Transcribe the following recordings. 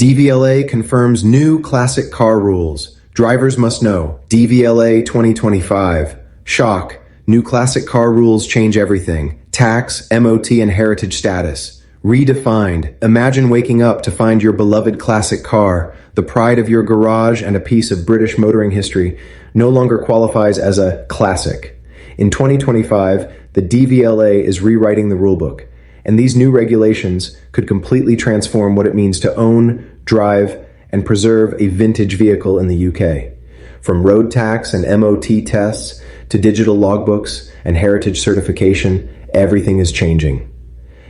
DVLA confirms new classic car rules. Drivers must know. DVLA 2025. Shock. New classic car rules change everything. Tax, MOT, and heritage status. Redefined. Imagine waking up to find your beloved classic car, the pride of your garage and a piece of British motoring history, no longer qualifies as a classic. In 2025, the DVLA is rewriting the rulebook, and these new regulations could completely transform what it means to own, drive, and preserve a vintage vehicle in the UK. From road tax and MOT tests to digital logbooks and heritage certification, everything is changing.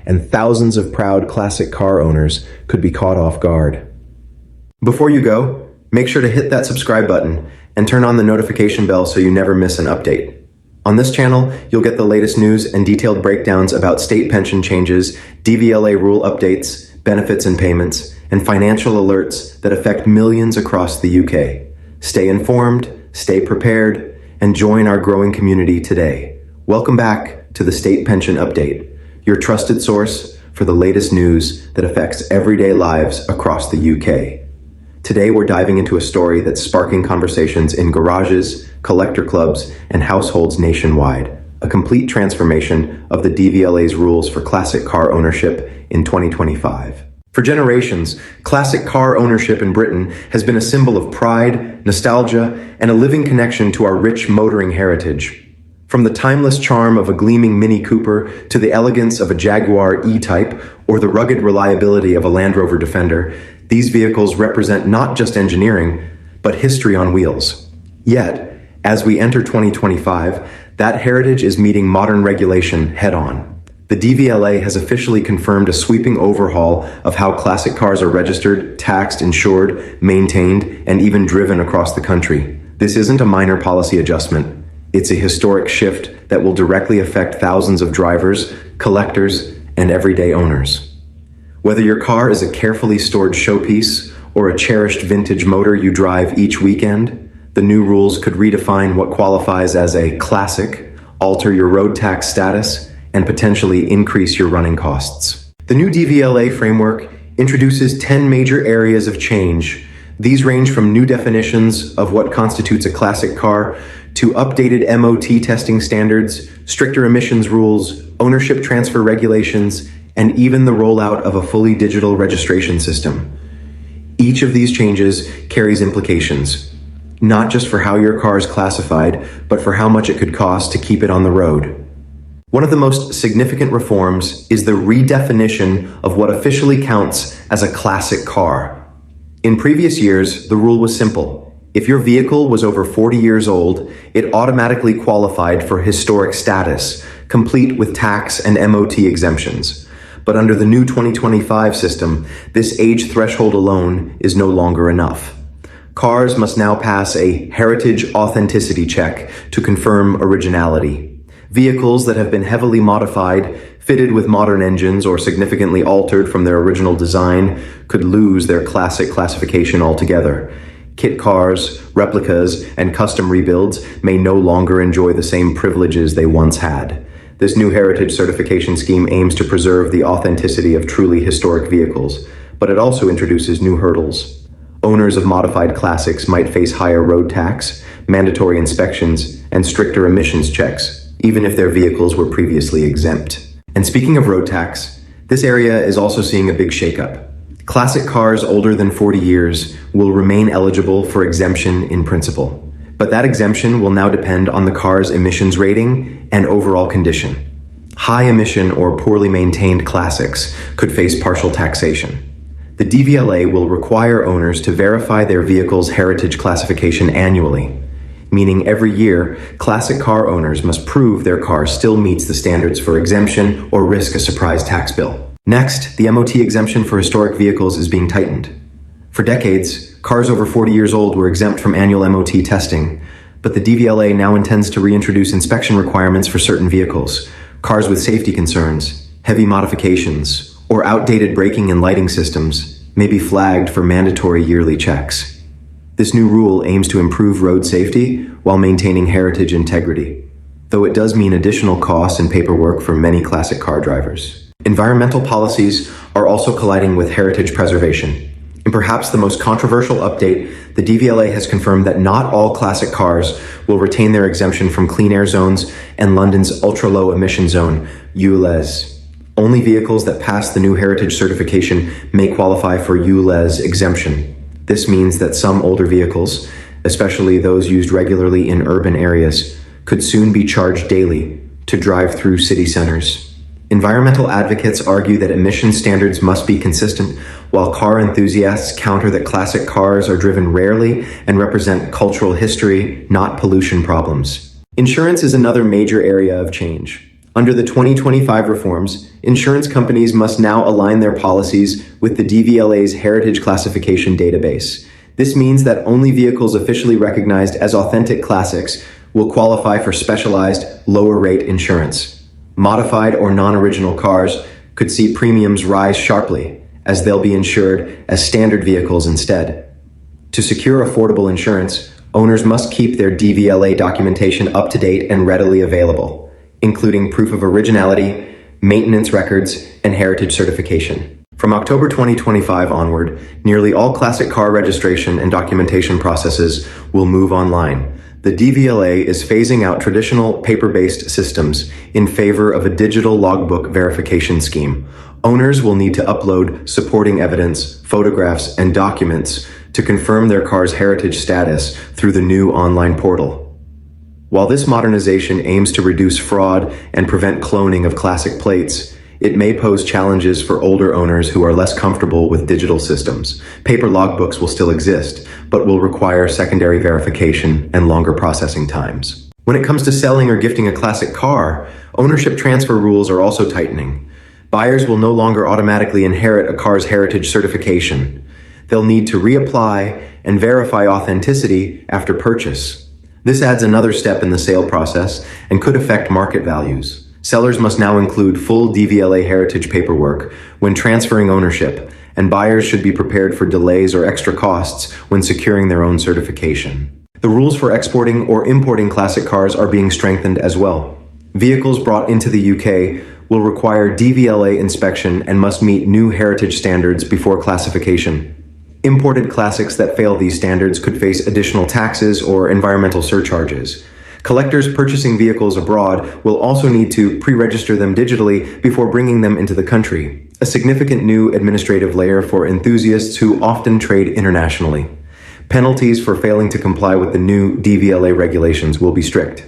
And thousands of proud classic car owners could be caught off guard. Before you go, make sure to hit that subscribe button and turn on the notification bell so you never miss an update. On this channel, you'll get the latest news and detailed breakdowns about state pension changes, DVLA rule updates, benefits and payments, and financial alerts that affect millions across the UK. Stay informed, stay prepared, and join our growing community today. Welcome back to the State Pension Update, your trusted source for the latest news that affects everyday lives across the UK. Today, we're diving into a story that's sparking conversations in garages, collector clubs, and households nationwide. A complete transformation of the DVLA's rules for classic car ownership in 2025. For generations, classic car ownership in Britain has been a symbol of pride, nostalgia, and a living connection to our rich motoring heritage. From the timeless charm of a gleaming Mini Cooper to the elegance of a Jaguar E-Type or the rugged reliability of a Land Rover Defender, these vehicles represent not just engineering, but history on wheels. Yet, as we enter 2025, that heritage is meeting modern regulation head-on. The DVLA has officially confirmed a sweeping overhaul of how classic cars are registered, taxed, insured, maintained, and even driven across the country. This isn't a minor policy adjustment. It's a historic shift that will directly affect thousands of drivers, collectors, and everyday owners. Whether your car is a carefully stored showpiece or a cherished vintage motor you drive each weekend, the new rules could redefine what qualifies as a classic, alter your road tax status, and potentially increase your running costs. The new DVLA framework introduces 10 major areas of change. These range from new definitions of what constitutes a classic car to updated MOT testing standards, stricter emissions rules, ownership transfer regulations, and even the rollout of a fully digital registration system. Each of these changes carries implications, not just for how your car is classified, but for how much it could cost to keep it on the road. One of the most significant reforms is the redefinition of what officially counts as a classic car. In previous years, the rule was simple. If your vehicle was over 40 years old, it automatically qualified for historic status, complete with tax and MOT exemptions. But under the new 2025 system, this age threshold alone is no longer enough. Cars must now pass a heritage authenticity check to confirm originality. Vehicles that have been heavily modified, fitted with modern engines, or significantly altered from their original design could lose their classic classification altogether. Kit cars, replicas, and custom rebuilds may no longer enjoy the same privileges they once had. This new heritage certification scheme aims to preserve the authenticity of truly historic vehicles, but it also introduces new hurdles. Owners of modified classics might face higher road tax, mandatory inspections, and stricter emissions checks, even if their vehicles were previously exempt. And speaking of road tax, this area is also seeing a big shakeup. Classic cars older than 40 years will remain eligible for exemption in principle, but that exemption will now depend on the car's emissions rating and overall condition. High emission or poorly maintained classics could face partial taxation. The DVLA will require owners to verify their vehicle's heritage classification annually, meaning every year, classic car owners must prove their car still meets the standards for exemption or risk a surprise tax bill. Next, the MOT exemption for historic vehicles is being tightened. For decades, cars over 40 years old were exempt from annual MOT testing, but the DVLA now intends to reintroduce inspection requirements for certain vehicles. Cars with safety concerns, heavy modifications, or outdated braking and lighting systems may be flagged for mandatory yearly checks. This new rule aims to improve road safety while maintaining heritage integrity, though it does mean additional costs and paperwork for many classic car drivers. Environmental policies are also colliding with heritage preservation. In perhaps the most controversial update, the DVLA has confirmed that not all classic cars will retain their exemption from clean air zones and London's ultra-low emission zone, ULEZ. Only vehicles that pass the new heritage certification may qualify for ULEZ exemption. This means that some older vehicles, especially those used regularly in urban areas, could soon be charged daily to drive through city centers. Environmental advocates argue that emission standards must be consistent, while car enthusiasts counter that classic cars are driven rarely and represent cultural history, not pollution problems. Insurance is another major area of change. Under the 2025 reforms, insurance companies must now align their policies with the DVLA's heritage classification database. This means that only vehicles officially recognized as authentic classics will qualify for specialized, lower-rate insurance. Modified or non-original cars could see premiums rise sharply, as they'll be insured as standard vehicles instead. To secure affordable insurance, owners must keep their DVLA documentation up to date and readily available, including proof of originality, maintenance records, and heritage certification. From October 2025 onward, nearly all classic car registration and documentation processes will move online. The DVLA is phasing out traditional paper-based systems in favor of a digital logbook verification scheme. Owners will need to upload supporting evidence, photographs, and documents to confirm their car's heritage status through the new online portal. While this modernization aims to reduce fraud and prevent cloning of classic plates, it may pose challenges for older owners who are less comfortable with digital systems. Paper logbooks will still exist, but will require secondary verification and longer processing times. When it comes to selling or gifting a classic car, ownership transfer rules are also tightening. Buyers will no longer automatically inherit a car's heritage certification. They'll need to reapply and verify authenticity after purchase. This adds another step in the sale process and could affect market values. Sellers must now include full DVLA heritage paperwork when transferring ownership, and buyers should be prepared for delays or extra costs when securing their own certification. The rules for exporting or importing classic cars are being strengthened as well. Vehicles brought into the UK will require DVLA inspection and must meet new heritage standards before classification. Imported classics that fail these standards could face additional taxes or environmental surcharges. Collectors purchasing vehicles abroad will also need to pre-register them digitally before bringing them into the country, a significant new administrative layer for enthusiasts who often trade internationally. Penalties for failing to comply with the new DVLA regulations will be strict.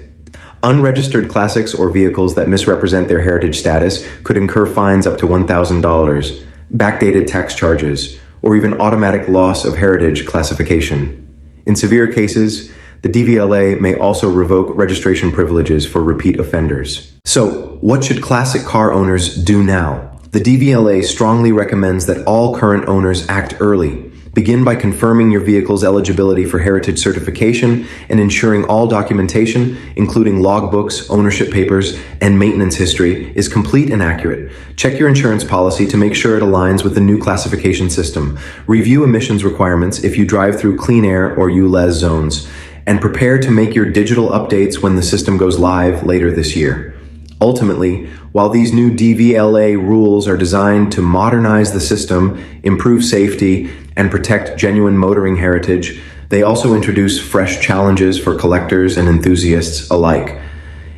Unregistered classics or vehicles that misrepresent their heritage status could incur fines up to $1,000, backdated tax charges, or even automatic loss of heritage classification. In severe cases, the DVLA may also revoke registration privileges for repeat offenders. So, what should classic car owners do now? The DVLA strongly recommends that all current owners act early. Begin by confirming your vehicle's eligibility for heritage certification and ensuring all documentation, including logbooks, ownership papers, and maintenance history, is complete and accurate. Check your insurance policy to make sure it aligns with the new classification system. Review emissions requirements if you drive through clean air or ULEZ zones, and prepare to make your digital updates when the system goes live later this year. Ultimately, while these new DVLA rules are designed to modernize the system, improve safety, and protect genuine motoring heritage, they also introduce fresh challenges for collectors and enthusiasts alike.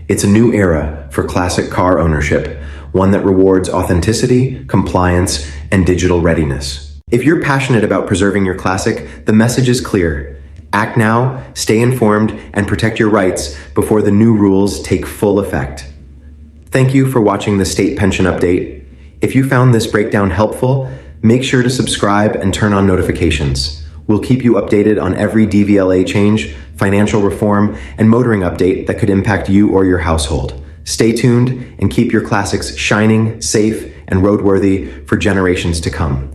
It's a new era for classic car ownership, one that rewards authenticity, compliance, and digital readiness. If you're passionate about preserving your classic, the message is clear. Act now, stay informed, and protect your rights before the new rules take full effect. Thank you for watching the State Pension Update. If you found this breakdown helpful, make sure to subscribe and turn on notifications. We'll keep you updated on every DVLA change, financial reform, and motoring update that could impact you or your household. Stay tuned and keep your classics shining, safe, and roadworthy for generations to come.